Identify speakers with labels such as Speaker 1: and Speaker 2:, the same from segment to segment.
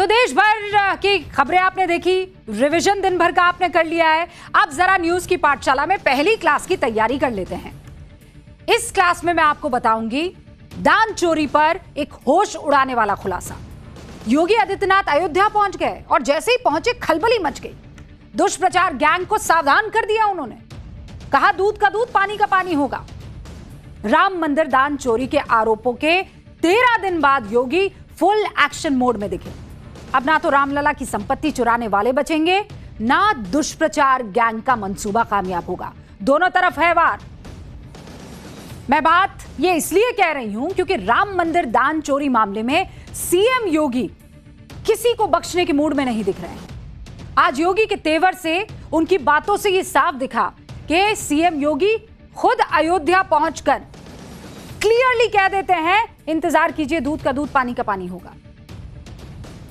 Speaker 1: तो देश भर की खबरें आपने देखी, रिवीजन दिन भर का आपने कर लिया है। अब जरा न्यूज की पाठशाला में पहली क्लास की तैयारी कर लेते हैं। इस क्लास में मैं आपको बताऊंगी दान चोरी पर एक होश उड़ाने वाला खुलासा। योगी आदित्यनाथ अयोध्या पहुंच गए और जैसे ही पहुंचे खलबली मच गई। दुष्प्रचार गैंग को सावधान कर दिया उन्होंने, कहा दूध का दूध पानी का पानी होगा। राम मंदिर दान चोरी के आरोपों के 13 दिन बाद योगी फुल एक्शन मोड में दिखे। अब ना तो रामलला की संपत्ति चुराने वाले बचेंगे, ना दुष्प्रचार गैंग का मंसूबा कामयाब होगा। दोनों तरफ है वार। मैं बात ये इसलिए कह रही हूं क्योंकि राम मंदिर दान चोरी मामले में सीएम योगी किसी को बख्शने के मूड में नहीं दिख रहे हैं। आज योगी के तेवर से, उनकी बातों से ये साफ दिखा कि सीएम योगी खुद अयोध्या पहुंचकर क्लियरली कह देते हैं इंतजार कीजिए, दूध का दूध पानी का पानी होगा।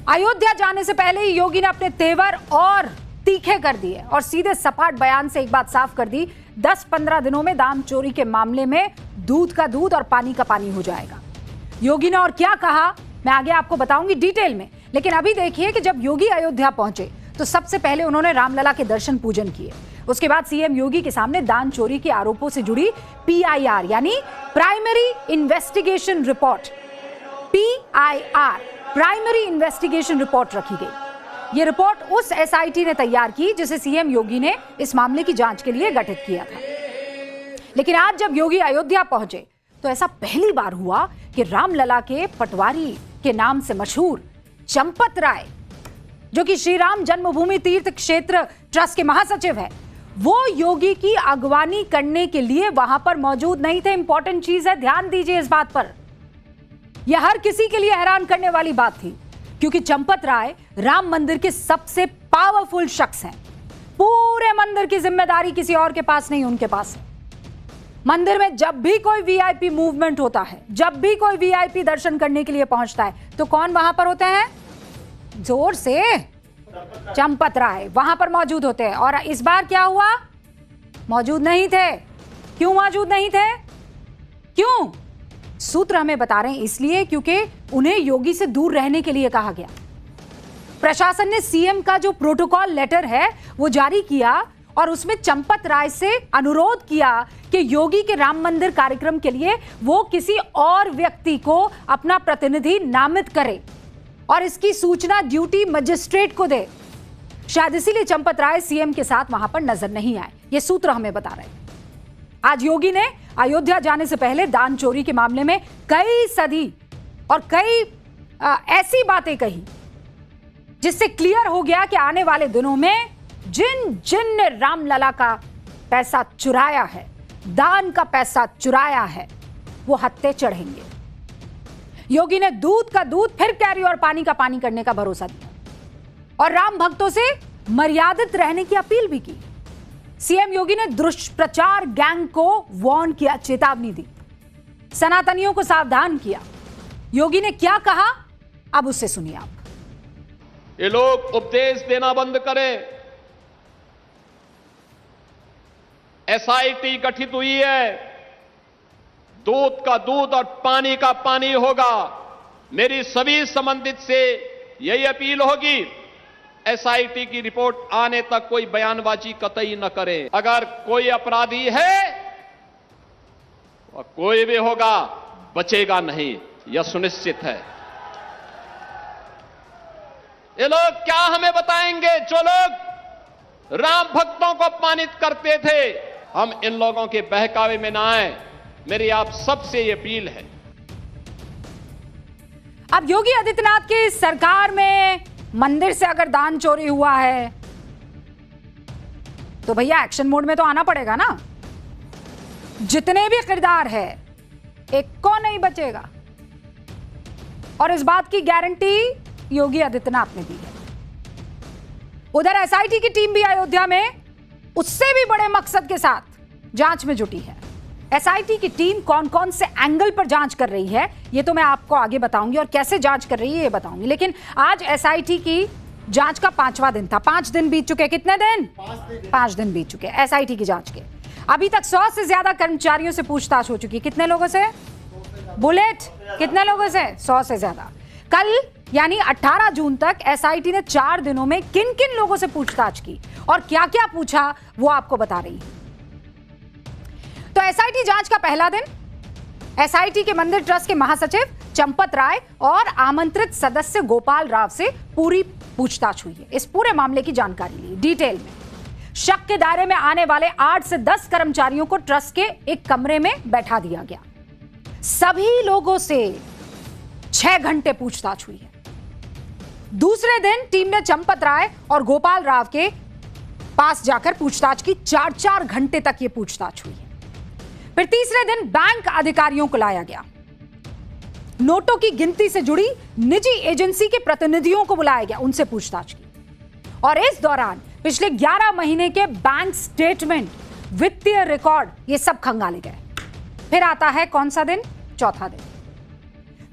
Speaker 1: अयोध्या जाने से पहले ही योगी ने अपने तेवर और तीखे कर दिए और सीधे सपाट बयान से एक बात साफ कर दी, 10-15 दिनों में दान चोरी के मामले में दूध का दूध और पानी का पानी हो जाएगा। योगी ने और क्या कहा मैं आगे आपको बताऊंगी डिटेल में, लेकिन अभी देखिए कि जब योगी अयोध्या पहुंचे तो सबसे पहले उन्होंने रामलला के दर्शन पूजन किए। उसके बाद सीएम योगी के सामने दान चोरी के आरोपों से जुड़ी पीआईआर यानी primary investigation report, PIR primary investigation report रखी गई। यह रिपोर्ट उस एसआईटी ने तैयार की जिसे सीएम योगी ने इस मामले की जांच के लिए गठित किया था। लेकिन आज जब योगी अयोध्या पहुंचे तो ऐसा पहली बार हुआ कि रामलला के पटवारी के नाम से मशहूर चंपत राय, जो कि श्री राम जन्मभूमि तीर्थ क्षेत्र ट्रस्ट के महासचिव है, वो योगी की अगवानी करने के लिए वहां पर मौजूद नहीं थे। इंपॉर्टेंट चीज है, ध्यान दीजिए इस बात पर। यह हर किसी के लिए हैरान करने वाली बात थी क्योंकि चंपत राय राम मंदिर के सबसे पावरफुल शख्स हैं। पूरे मंदिर की जिम्मेदारी किसी और के पास नहीं, उनके पास है। मंदिर में जब भी कोई वीआईपी मूवमेंट होता है, जब भी कोई वीआईपी दर्शन करने के लिए पहुंचता है, तो कौन वहां पर होते हैं? जोर से चंपत राय वहां पर मौजूद होते हैं। और इस बार क्या हुआ? मौजूद नहीं थे। क्यों मौजूद नहीं थे? क्यों? सूत्र हमें बता रहे हैं इसलिए क्योंकि उन्हें योगी से दूर रहने के लिए कहा गया। प्रशासन ने सीएम का जो प्रोटोकॉल लेटर है वो जारी किया और उसमें चंपत राय से अनुरोध किया कि योगी के राम मंदिर कार्यक्रम के लिए वो किसी और व्यक्ति को अपना प्रतिनिधि नामित करे और इसकी सूचना ड्यूटी मजिस्ट्रेट को दे। शायद इसीलिए चंपत राय सीएम के साथ वहां पर नजर नहीं आए, ये सूत्र हमें बता रहे हैं। आज योगी ने अयोध्या जाने से पहले दान चोरी के मामले में कई सदी और कई ऐसी बातें कही जिससे क्लियर हो गया कि आने वाले दिनों में जिन जिन ने रामलला का पैसा चुराया है, दान का पैसा चुराया है, वो हत्थे चढ़ेंगे। योगी ने दूध का दूध फिर कैरी और पानी का पानी करने का भरोसा दिया और राम भक्तों से मर्यादित रहने की अपील भी की। सीएम योगी ने दुष्प्रचार गैंग को वार्न किया, चेतावनी दी, सनातनियों को सावधान किया। योगी ने क्या कहा अब उससे सुनिए आप।
Speaker 2: ये लोग उपदेश देना बंद करें। एसआईटी गठित हुई है, दूध का दूध और पानी का पानी होगा। मेरी सभी संबंधित से यही अपील होगी, एसआईटी की रिपोर्ट आने तक कोई बयानबाजी कतई न करें। अगर कोई अपराधी है और कोई भी होगा, बचेगा नहीं, यह सुनिश्चित है। ये लोग क्या हमें बताएंगे जो लोग राम भक्तों को अपमानित करते थे? हम इन लोगों के बहकावे में ना आए, मेरी आप सबसे ये अपील है।
Speaker 1: अब योगी आदित्यनाथ की सरकार में मंदिर से अगर दान चोरी हुआ है तो भैया एक्शन मोड में तो आना पड़ेगा ना। जितने भी किरदार है एक को नहीं बचेगा और इस बात की गारंटी योगी आदित्यनाथ ने दी है। उधर एसआईटी की टीम भी अयोध्या में उससे भी बड़े मकसद के साथ जांच में जुटी है। एसआईटी की टीम कौन कौन से एंगल पर जांच कर रही है ये तो मैं आपको आगे बताऊंगी और कैसे जांच कर रही है ये बताऊंगी। लेकिन आज एसआईटी की जांच का 5वां दिन था। 5 दिन बीत चुके। कितने दिन? 5 दिन बीत चुके एसआईटी की जांच के। अभी तक 100 से ज्यादा कर्मचारियों से पूछताछ हो चुकी है। कितने लोगों से? बुलेट कितने लोगों से? 100 से ज्यादा। कल यानी 18 जून तक एसआईटी ने 4 दिनों में किन किन लोगों से पूछताछ की और क्या क्या पूछा वो आपको बता रही है। तो एसआईटी जांच का पहला दिन एसआईटी के मंदिर ट्रस्ट के महासचिव चंपत राय और आमंत्रित सदस्य गोपाल राव से पूरी पूछताछ हुई है। इस पूरे मामले की जानकारी ली डिटेल में। शक के दायरे में आने वाले 8 से 10 कर्मचारियों को ट्रस्ट के एक कमरे में बैठा दिया गया। सभी लोगों से 6 घंटे पूछताछ हुई है। दूसरे दिन टीम ने चंपत राय और गोपाल राव के पास जाकर पूछताछ की। 4-4 घंटे तक यह पूछताछ हुई है। फिर तीसरे दिन बैंक अधिकारियों को लाया गया। नोटों की गिनती से जुड़ी निजी एजेंसी के प्रतिनिधियों को बुलाया गया, उनसे पूछताछ की। और इस दौरान पिछले 11 महीने के बैंक स्टेटमेंट, वित्तीय रिकॉर्ड, ये सब खंगाले गए। फिर आता है कौन सा दिन? चौथा दिन।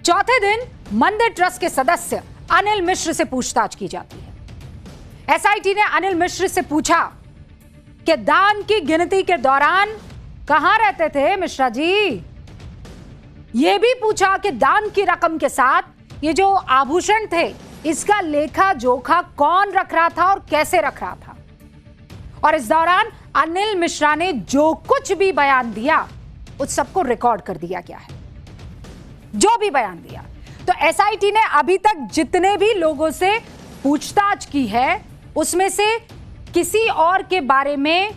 Speaker 1: चौथे दिन मंदिर ट्रस्ट के सदस्य अनिल मिश्र से पूछताछ की जाती है। एसआईटी ने अनिल मिश्र से पूछा कि दान की गिनती के दौरान कहां रहते थे मिश्रा जी। यह भी पूछा कि दान की रकम के साथ ये जो आभूषण थे इसका लेखा जोखा कौन रख रहा था और कैसे रख रहा था। और इस दौरान अनिल मिश्रा ने जो कुछ भी बयान दिया उस सबको रिकॉर्ड कर दिया गया है, जो भी बयान दिया। तो एसआईटी ने अभी तक जितने भी लोगों से पूछताछ की है उसमें से किसी और के बारे में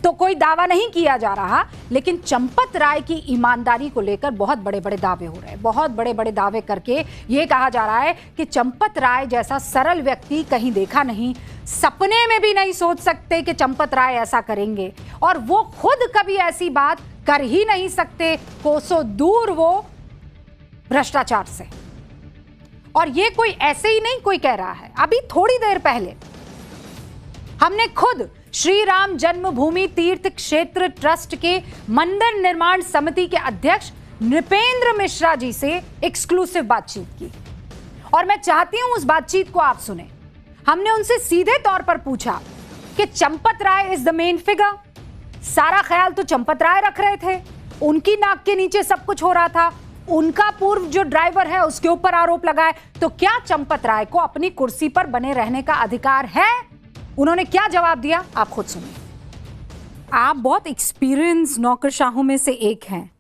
Speaker 1: तो कोई दावा नहीं किया जा रहा, लेकिन चंपत राय की ईमानदारी को लेकर बहुत बड़े बड़े दावे हो रहे हैं। बहुत बड़े बड़े दावे करके यह कहा जा रहा है कि चंपत राय जैसा सरल व्यक्ति कहीं देखा नहीं, सपने में भी नहीं सोच सकते कि चंपत राय ऐसा करेंगे, और वो खुद कभी ऐसी बात कर ही नहीं सकते, कोसों दूर वो भ्रष्टाचार से। और ये कोई ऐसे ही नहीं कोई कह रहा है। अभी थोड़ी देर पहले हमने खुद श्री राम जन्मभूमि तीर्थ क्षेत्र ट्रस्ट के मंदिर निर्माण समिति के अध्यक्ष नृपेंद्र मिश्रा जी से एक्सक्लूसिव बातचीत की, और मैं चाहती हूं उस बातचीत को आप सुने। हमने उनसे सीधे तौर पर पूछा कि Champat Rai is the main figure, सारा ख्याल तो चंपत राय रख रहे थे, उनकी नाक के नीचे सब कुछ हो रहा था, उनका पूर्व जो ड्राइवर है उसके ऊपर आरोप लगाए, तो क्या चंपत राय को अपनी कुर्सी पर बने रहने का अधिकार है? उन्होंने क्या जवाब दिया आप खुद सुनिए। आप बहुत एक्सपीरियंस नौकरशाहों में से एक हैं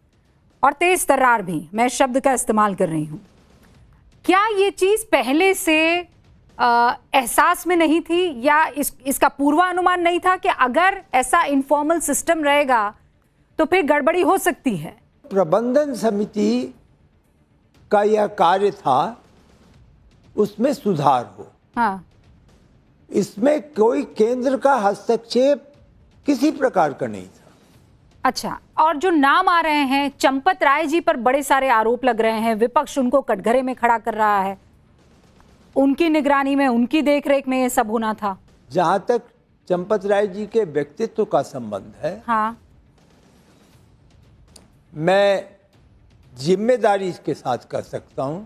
Speaker 1: और तेज तर्रार भी, मैं शब्द का इस्तेमाल कर रही हूं। क्या ये चीज पहले से एहसास में नहीं थी, या इसका पूर्वानुमान नहीं था कि अगर ऐसा इनफॉर्मल सिस्टम रहेगा तो फिर गड़बड़ी हो सकती है?
Speaker 3: प्रबंधन समिति का यह कार्य था उसमें सुधार हो।
Speaker 1: हाँ,
Speaker 3: इसमें कोई केंद्र का हस्तक्षेप किसी प्रकार का नहीं था।
Speaker 1: अच्छा, और जो नाम आ रहे हैं चंपत राय जी पर बड़े सारे आरोप लग रहे हैं, विपक्ष उनको कटघरे में खड़ा कर रहा है, उनकी निगरानी में, उनकी देखरेख में ये सब होना था।
Speaker 3: जहां तक चंपत राय जी के व्यक्तित्व का संबंध है,
Speaker 1: हाँ,
Speaker 3: मैं जिम्मेदारी के साथ कह सकता हूं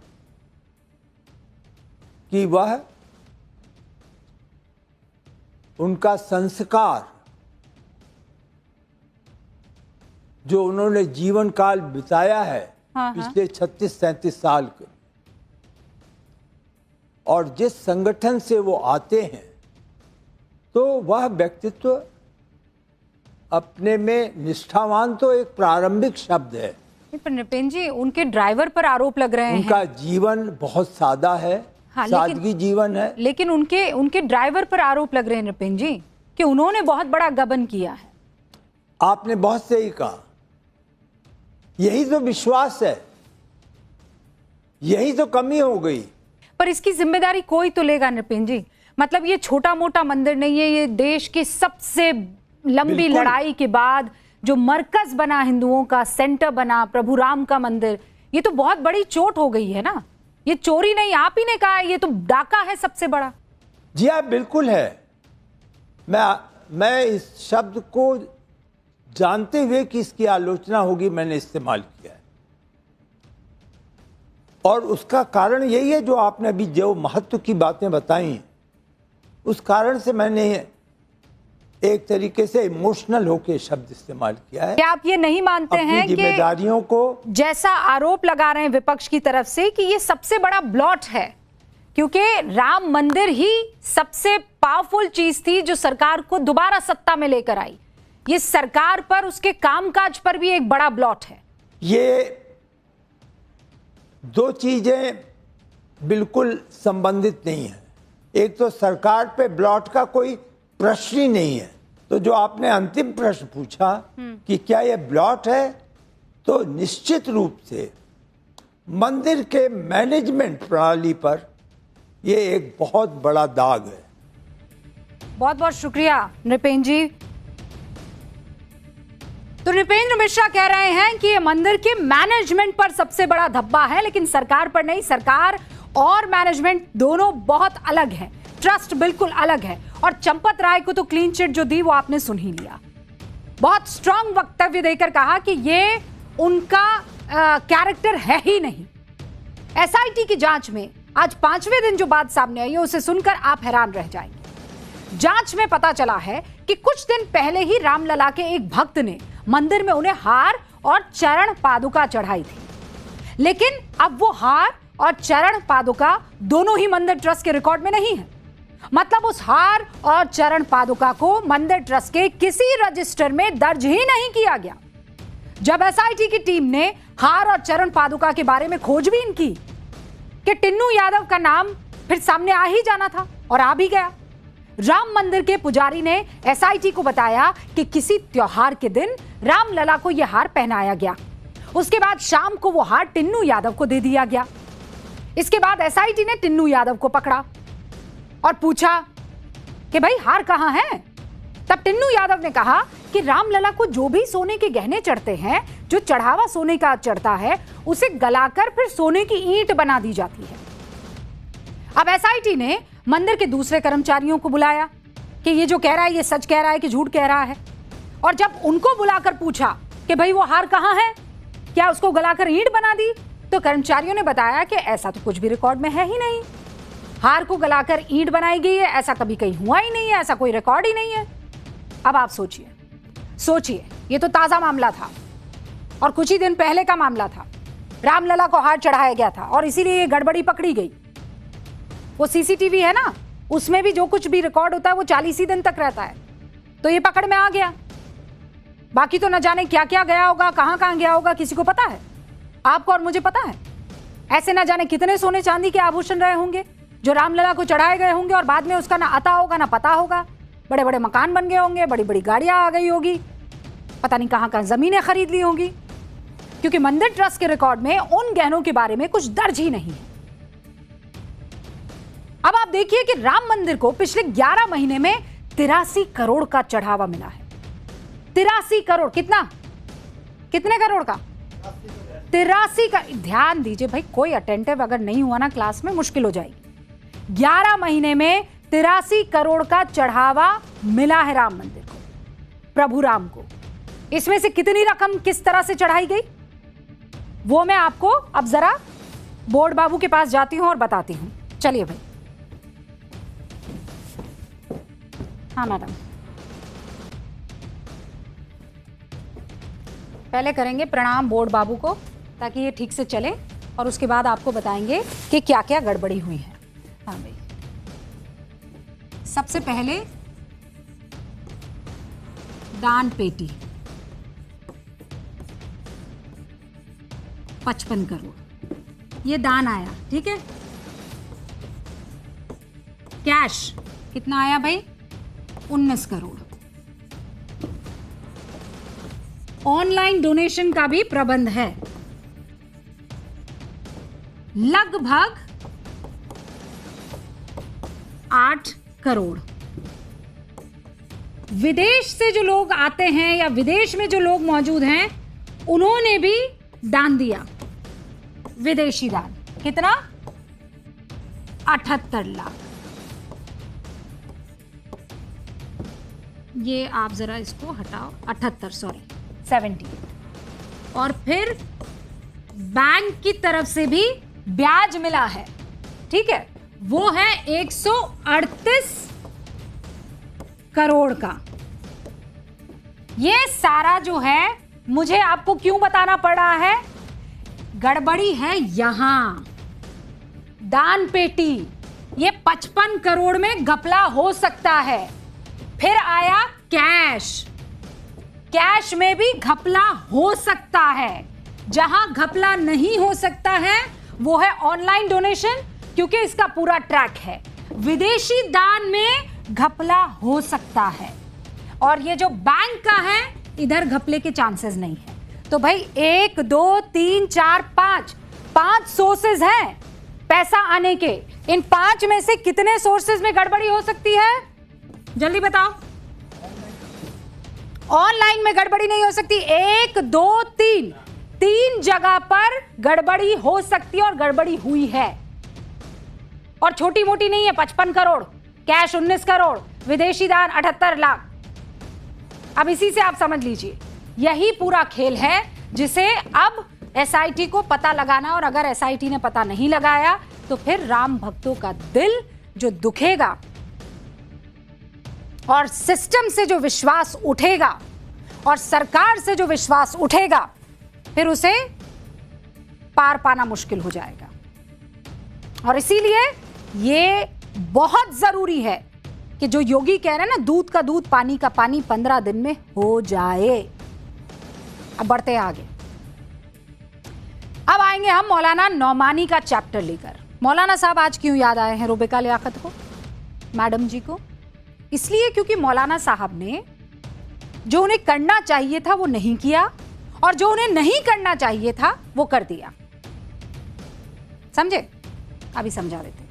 Speaker 3: कि वह, उनका संस्कार जो उन्होंने जीवन काल बिताया है पिछले 36-37 साल के, और जिस संगठन से वो आते हैं, तो वह व्यक्तित्व अपने में निष्ठावान तो एक प्रारंभिक शब्द है।
Speaker 1: पर नृपेंद्र जी, उनके ड्राइवर पर आरोप लग रहे हैं।
Speaker 3: उनका जीवन बहुत सादा है,
Speaker 1: हाँ,
Speaker 3: सादगी जीवन है,
Speaker 1: लेकिन उनके ड्राइवर पर आरोप लग रहे हैं नृपेंद्र जी कि उन्होंने बहुत बड़ा गबन किया है।
Speaker 3: आपने बहुत सही कहा, यही तो विश्वास है, यही तो कमी हो गई।
Speaker 1: पर इसकी जिम्मेदारी कोई तो लेगा नृपेंद्र जी। मतलब ये छोटा मोटा मंदिर नहीं है, ये देश की सबसे लंबी लड़ाई के बाद जो मरकज बना, हिंदुओं का सेंटर बना, प्रभु राम का मंदिर, ये तो बहुत बड़ी चोट हो गई है ना। ये चोरी नहीं, आप ही ने कहा है, ये तो डाका है सबसे बड़ा।
Speaker 3: जी हाँ, बिल्कुल है। मैं इस शब्द को जानते हुए कि इसकी आलोचना होगी मैंने इस्तेमाल किया है, और उसका कारण यही है जो आपने अभी जो महत्व की बातें बताई, उस कारण से मैंने एक तरीके से इमोशनल होकर शब्द इस्तेमाल किया है।
Speaker 1: क्या आप ये नहीं मानते हैं कि
Speaker 3: जिम्मेदारियों को,
Speaker 1: जैसा आरोप लगा रहे हैं विपक्ष की तरफ से, कि ये सबसे बड़ा ब्लॉट है, क्योंकि राम मंदिर ही सबसे पावरफुल चीज थी जो सरकार को दोबारा सत्ता में लेकर आई, ये सरकार पर, उसके कामकाज पर भी एक बड़ा ब्लॉट है।
Speaker 3: ये दो चीजें बिल्कुल संबंधित नहीं है। एक तो सरकार पे ब्लॉट का कोई प्रश्न ही नहीं है। तो जो आपने अंतिम प्रश्न पूछा कि क्या यह ब्लॉट है, तो निश्चित रूप से मंदिर के मैनेजमेंट प्रणाली पर यह एक बहुत बड़ा दाग है।
Speaker 1: बहुत बहुत शुक्रिया नृपेंद्र जी। तो नृपेंद्र मिश्रा कह रहे हैं कि ये मंदिर के मैनेजमेंट पर सबसे बड़ा धब्बा है, लेकिन सरकार पर नहीं। सरकार और मैनेजमेंट दोनों बहुत अलग है, ट्रस्ट बिल्कुल अलग है। और चंपत राय को तो क्लीन चिट जो दी वो आपने सुन ही लिया। बहुत स्ट्रांग वक्तव्य देकर कहा कि ये उनका कैरेक्टर है ही नहीं। एसआईटी की जांच में आज 5वें दिन जो बात सामने आई है उसे सुनकर आप हैरान रह जाएंगे। जांच में पता चला है कि कुछ दिन पहले ही रामलला के एक भक्त ने मंदिर में उन्हें हार और चरण पादुका चढ़ाई थी, लेकिन अब वो हार और चरण पादुका दोनों ही मंदिर ट्रस्ट के रिकॉर्ड में नहीं है। मतलब उस हार और चरण पादुका को मंदिर ट्रस्ट के किसी रजिस्टर में दर्ज ही नहीं किया गया। जब एसआईटी की टीम ने हार और चरण पादुका के बारे में खोजबीन की कि टिन्नू यादव का नाम फिर सामने आ ही जाना था, और आ भी गया। राम मंदिर के पुजारी ने एसआईटी को बताया कि किसी त्योहार के दिन रामलला को यह हार पहनाया गया। उसके बाद शाम को वो हार टिन्नू यादव को दे दिया गया। इसके बाद एसआईटी ने टिन्नू यादव को पकड़ा और पूछा कि भाई हार कहां है। तब टिन्नू यादव ने कहा कि रामलला को जो भी सोने के गहने चढ़ते हैं, जो चढ़ावा सोने का चढ़ता है, उसे गलाकर फिर सोने की ईंट बना दी जाती है। अब एसआईटी ने मंदिर के दूसरे कर्मचारियों को बुलाया कि ये जो कह रहा है ये सच कह रहा है कि झूठ कह रहा है। और जब उनको बुलाकर पूछा कि भाई वो हार कहां है, क्या उसको गलाकर ईंट बना दी, तो कर्मचारियों ने बताया कि ऐसा तो कुछ भी रिकॉर्ड में है ही नहीं। हार को गलाकर ईंट बनाई गई है, ऐसा कभी कहीं हुआ ही नहीं है, ऐसा कोई रिकॉर्ड ही नहीं है। अब आप सोचिए, ये तो ताजा मामला था और कुछ ही दिन पहले का मामला था। रामलला को हार चढ़ाया गया था और इसीलिए ये गड़बड़ी पकड़ी गई। वो सीसीटीवी है ना, उसमें भी जो कुछ भी रिकॉर्ड होता है वो 40 ही दिन तक रहता है, तो ये पकड़ में आ गया। बाकी तो न जाने क्या क्या गया होगा, कहां कहां गया होगा, किसी को पता है? आपको और मुझे पता है? ऐसे न जाने कितने सोने चांदी के आभूषण रहे होंगे जो रामलला को चढ़ाए गए होंगे और बाद में उसका ना आता होगा ना पता होगा। बड़े बड़े मकान बन गए होंगे, बड़ी बड़ी गाड़ियां आ गई होगी, पता नहीं कहां कहां जमीनें खरीद ली होंगी, क्योंकि मंदिर ट्रस्ट के रिकॉर्ड में उन गहनों के बारे में कुछ दर्ज ही नहीं है। अब आप देखिए कि राम मंदिर को पिछले 11 महीने में 83 करोड़ का चढ़ावा मिला है। 83 करोड़, कितने करोड़ का? 83 का। ध्यान दीजिए भाई, कोई अटेंटिव अगर नहीं हुआ ना क्लास में मुश्किल हो जाएगी। 11 महीने में 83 करोड़ का चढ़ावा मिला है राम मंदिर को, प्रभु राम को। इसमें से कितनी रकम किस तरह से चढ़ाई गई वो मैं आपको अब जरा बोर्ड बाबू के पास जाती हूं और बताती हूं। चलिए भाई। हाँ मैडम, पहले करेंगे प्रणाम बोर्ड बाबू को ताकि ये ठीक से चले और उसके बाद आपको बताएंगे कि क्या क्या गड़बड़ी हुई है। हाँ भाई, सबसे पहले दान पेटी 55 करोड़ ये दान आया, ठीक है। कैश कितना आया भाई? 19 करोड़। ऑनलाइन डोनेशन का भी प्रबंध है, लगभग 8 करोड़। विदेश से जो लोग आते हैं या विदेश में जो लोग मौजूद हैं उन्होंने भी दान दिया, विदेशी दान। कितना? 78 लाख। ये आप जरा इसको हटाओ, 70। और फिर बैंक की तरफ से भी ब्याज मिला है, ठीक है, वो है 138 करोड़ का। ये सारा जो है मुझे आपको क्यों बताना पड़ रहा है? गड़बड़ी है यहां दान पेटी, ये 55 करोड़ में घपला हो सकता है। फिर आया कैश, कैश में भी घपला हो सकता है। जहां घपला नहीं हो सकता है वो है ऑनलाइन डोनेशन, क्योंकि इसका पूरा ट्रैक है। विदेशी दान में घपला हो सकता है, और ये जो बैंक का है इधर घपले के चांसेस नहीं है। तो भाई 1 2 3 4 5 सोर्सेज हैं पैसा आने के। इन 5 में से कितने सोर्सेज में गड़बड़ी हो सकती है? जल्दी बताओ। ऑनलाइन में गड़बड़ी नहीं हो सकती। 1 2 3 जगह पर गड़बड़ी हो सकती है और गड़बड़ी हुई है, और छोटी मोटी नहीं है। 55 करोड़, कैश 19 करोड़, विदेशी दान 78 लाख। अब इसी से आप समझ लीजिए यही पूरा खेल है जिसे अब एसआईटी को पता लगाना, और अगर एसआईटी ने पता नहीं लगाया तो फिर राम भक्तों का दिल जो दुखेगा और सिस्टम से जो विश्वास उठेगा और सरकार से जो विश्वास उठेगा, फिर उसे पार पाना मुश्किल हो जाएगा। और इसीलिए ये बहुत जरूरी है कि जो योगी कह रहे हैं ना, दूध का दूध पानी का पानी 15 दिन में हो जाए। अब बढ़ते हैं आगे। अब आएंगे हम मौलाना नौमानी का चैप्टर लेकर। मौलाना साहब आज क्यों याद आए हैं रुबिका लियाकत को, मैडम जी को? इसलिए क्योंकि मौलाना साहब ने जो उन्हें करना चाहिए था वो नहीं किया, और जो उन्हें नहीं करना चाहिए था वो कर दिया। समझे? अभी समझा देते हैं।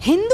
Speaker 1: हिंदू